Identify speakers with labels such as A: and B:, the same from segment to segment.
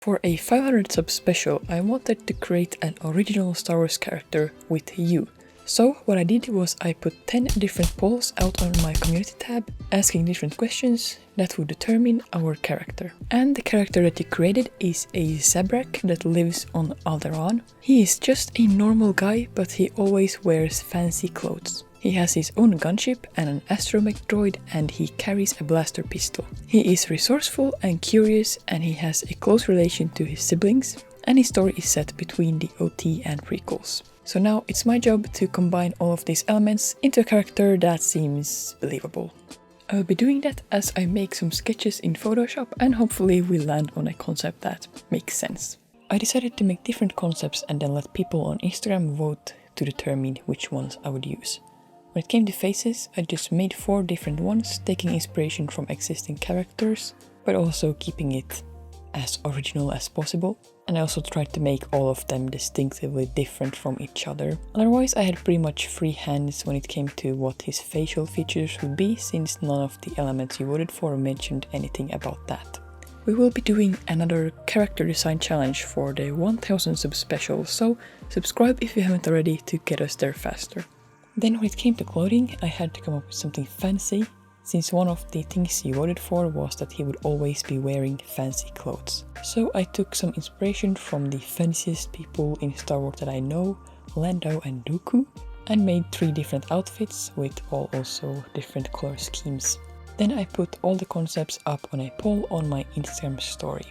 A: For a 500 sub special, I wanted to create an original Star Wars character with you. So what I did was I put 10 different polls out on my community tab, asking different questions that would determine our character. And the character that you created is a Zabrak that lives on Alderaan. He is just a normal guy, but he always wears fancy clothes. He has his own gunship and an astromech droid, and he carries a blaster pistol. He is resourceful and curious, and he has a close relation to his siblings, and his story is set between the OT and prequels. So now it's my job to combine all of these elements into a character that seems believable. I will be doing that as I make some sketches in Photoshop, and hopefully we land on a concept that makes sense. I decided to make different concepts and then let people on Instagram vote to determine which ones I would use. When it came to faces, I just made 4 different ones, taking inspiration from existing characters, but also keeping it as original as possible. And I also tried to make all of them distinctively different from each other. Otherwise, I had pretty much free hands when it came to what his facial features would be, since none of the elements you voted for mentioned anything about that. We will be doing another character design challenge for the 1000 sub special, so subscribe if you haven't already to get us there faster. Then when it came to clothing, I had to come up with something fancy, since one of the things you voted for was that he would always be wearing fancy clothes. So I took some inspiration from the fanciest people in Star Wars that I know, Lando and Dooku, and made 3 different outfits with all also different color schemes. Then I put all the concepts up on a poll on my Instagram story.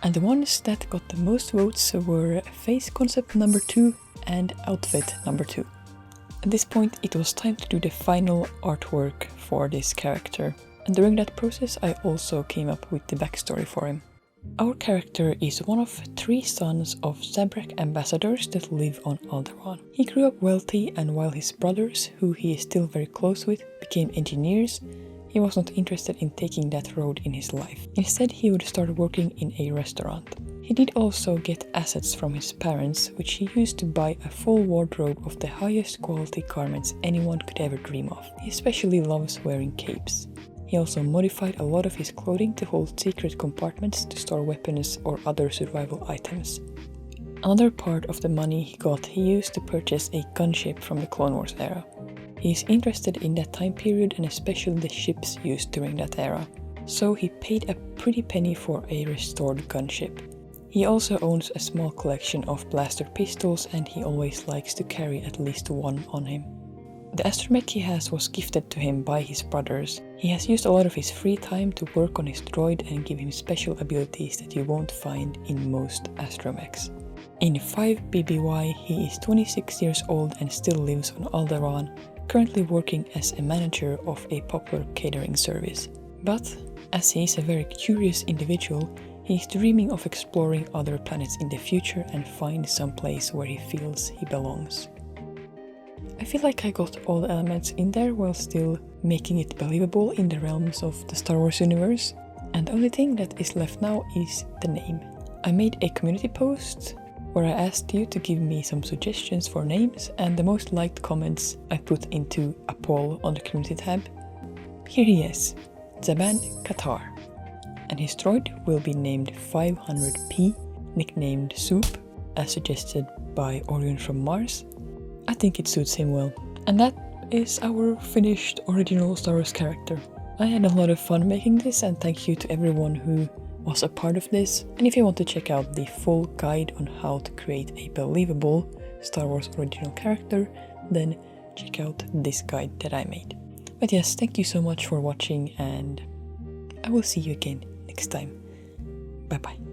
A: And the ones that got the most votes were face concept number 2 and outfit number 2. At this point, it was time to do the final artwork for this character, and during that process I also came up with the backstory for him. Our character is one of 3 sons of Zabrak ambassadors that live on Alderaan. He grew up wealthy, and while his brothers, who he is still very close with, became engineers, he was not interested in taking that road in his life. Instead, he would start working in a restaurant. He did also get assets from his parents, which he used to buy a full wardrobe of the highest quality garments anyone could ever dream of. He especially loves wearing capes. He also modified a lot of his clothing to hold secret compartments to store weapons or other survival items. Another part of the money he got he used to purchase a gunship from the Clone Wars era. He is interested in that time period and especially the ships used during that era, so he paid a pretty penny for a restored gunship. He also owns a small collection of blaster pistols, and he always likes to carry at least one on him. The astromech he has was gifted to him by his brothers. He has used a lot of his free time to work on his droid and give him special abilities that you won't find in most astromechs. In 5 BBY, he is 26 years old and still lives on Alderaan, currently working as a manager of a popular catering service. But, as he is a very curious individual, he is dreaming of exploring other planets in the future and find some place where he feels he belongs. I feel like I got all the elements in there while still making it believable in the realms of the Star Wars universe, and the only thing that is left now is the name. I made a community post where I asked you to give me some suggestions for names, and the most liked comments I put into a poll on the community tab. Here he is, Zaban Qatar. And his droid will be named 500P, nicknamed Soup, as suggested by Orion from Mars. I think it suits him well. And that is our finished original Star Wars character. I had a lot of fun making this, and thank you to everyone who was a part of this. And if you want to check out the full guide on how to create a believable Star Wars original character, then check out this guide that I made. But yes, thank you so much for watching, and I will see you again next time. Bye bye.